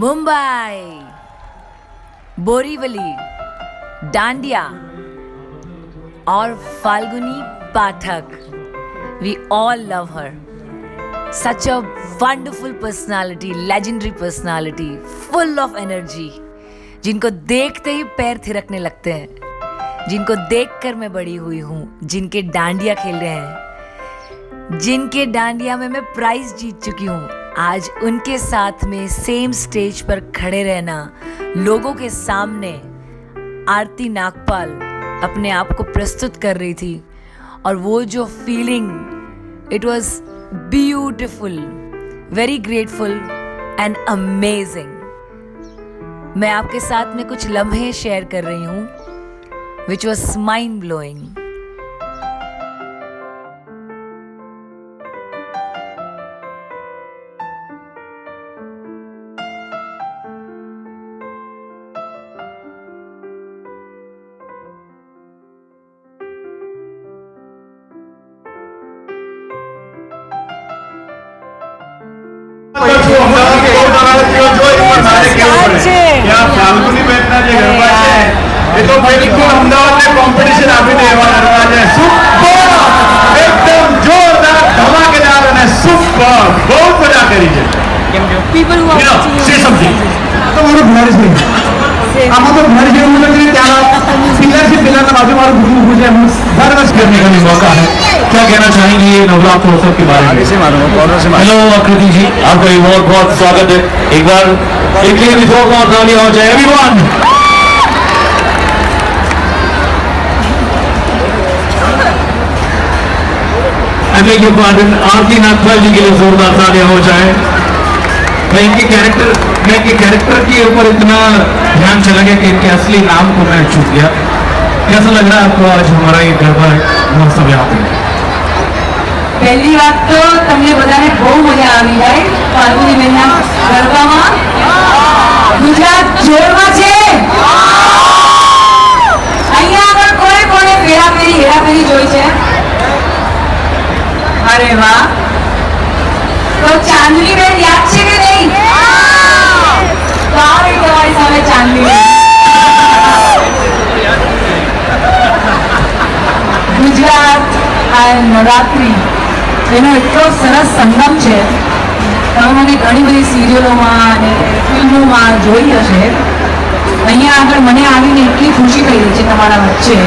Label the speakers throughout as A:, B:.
A: मुंबई, बोरीवली, डांडिया और Falguni Pathak. We all love her. Such a wonderful personality, legendary personality, full of energy. जिनको देखते ही पैर थिरकने लगते हैं, जिनको देखकर मैं बड़ी हुई हूँ, जिनके डांडिया खेल रहे हैं, जिनके डांडिया में मैं प्राइज जीत चुकी हूँ. आज उनके साथ में सेम स्टेज पर खड़े रहना, लोगों के सामने आरती नागपाल अपने आप को प्रस्तुत कर रही थी और वो जो feeling, it was beautiful, very grateful and amazing. मैं आपके साथ में कुछ लम्हे शेयर कर रही हूँ which was mind blowing.
B: Falguni બેટના જે ગરબા છે એ તો બિલકુલ અમદાવાદને કોમ્પિટિશન આપી દે એવા ગરબા છે. સુપર, એકદમ જોરદાર, ધમાકેદાર અને સુપર. બહુ મજા કરી છે.
A: People who are
B: say something.
C: તો મારું ભણારી છે આમાં તો ભણારી જેવું નથી. ત્યાં પિલર से पिलर का बाजू मारो गुरु हो जाए हर वर्ष करने का भी मौका है. क्या कहना चाहेंगे ये नवरात्र उत्सव के बारे में?
B: हेलो आकृति जी, आपका भी बहुत बहुत स्वागत है. एक बार एक लिए और तालियां हो जाए everyone. I beg your pardon, Aarti Nagpal ji के लिए जोरदार तालियां हो जाए. मैं इनके कैरेक्टर के ऊपर इतना ध्यान चला गया कि इनके असली नाम को मैं चूक गया. कैसा लग रहा है आपको आज हमारा ये गरबा महोत्सव यहाँ पे?
D: પહેલી વાત તો તમને બધાને બહુ મજા આવી જાય ફાલ્ગુની બહેનના ગરબામાં. ગુજરાત જોરમાં છે. અહીંયા આગળ કોણે કોણે હેરાફેરી જોઈ છે? અરે વાહ. તો ચાંદની બેન યાદ છે કે નહીં? તો આવી તમારી સામે ચાંદની બેન. ગુજરાત આ નવરાત્રી એનો એટલો સરસ સંગમ છે. તમે મને ઘણી બધી સિરિયલોમાં અને ફિલ્મોમાં જોઈ હશે. અહીંયા આગળ મને આવીને એટલી ખુશી થઈ રહી છે તમારા વચ્ચે,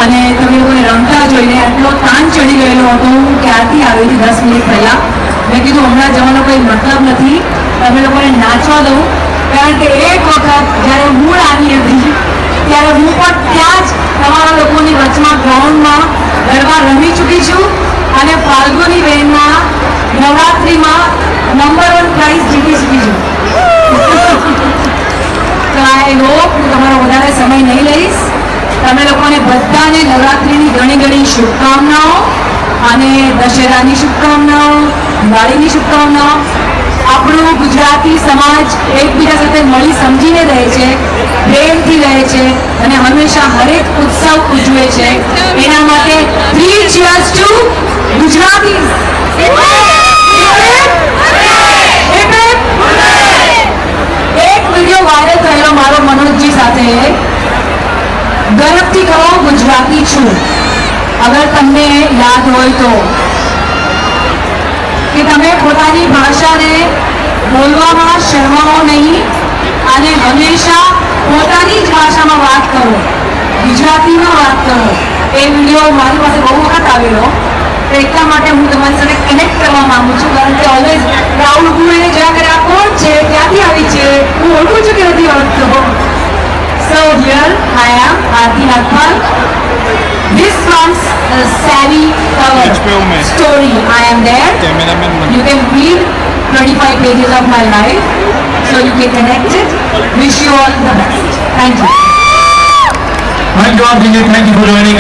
D: અને તમે લોકોને રમતા જોઈને એટલો તાણ ચડી ગયેલો હતો. હું ક્યારથી આવી હતી 10 મિનિટ પહેલાં. મેં કીધું હમણાં જવાનો કંઈ મતલબ નથી, તમે લોકોને નાચવા દઉં. કારણ કે એક વખત જ્યારે હું આવી હતી ત્યારે હું પણ ત્યાં જ તમારા લોકોની વચમાં ગ્રાઉન્ડમાં ગરબા રમી ચૂકી છું અને ફાલ્ગુની બહેનના નવરાત્રિમાં નંબર 1 પ્રાઇઝ જીતી ચૂકી છું. તો આઈ હોપ હું તમારો વધારે સમય નહીં લઈશ. તમે લોકોને બધાને નવરાત્રિની ઘણી ઘણી શુભકામનાઓ અને દશેરાની શુભકામનાઓ, દિવાળીની શુભકામનાઓ. આપણું ગુજરાતી સમાજ એકબીજા સાથે મળી સમજીને રહે છે, પ્રેમથી રહે છે અને હંમેશા હરેક ઉત્સવ ઉજવે છે. એના માટે 3 cheers to ગુજરાતી. એક વિડીયો વાયરલ થયેલો મારો મનોજજી સાથે. ગર્વથી કહો ગુજરાતી છું. અગર તમને યાદ હોય તો કે તમે પોતાની ભાષાને બોલવામાં શરમાવો નહીં અને હંમેશા પોતાની જ ભાષામાં વાત કરો, ગુજરાતીમાં વાત કરો. એ વિડીયો મારી પાસે બહુ વખત આવેલો. તો એટલા માટે હું તમારી સાથે કનેક્ટ કરવા માંગુ છું. કારણ કે ઓલવેઝ રાહુલ ગુરુએ જોયા કરે આ કોણ છે, ક્યાંથી આવી છે, હું ઓળખું છું કે નથી ઓળખતો. So here I am, Aarti Nagpal. This one's a savvy cover story. I am there. You can read 25 pages of my life, so you can connect it. Wish you all the best. Thank you.
B: Thank you for joining us.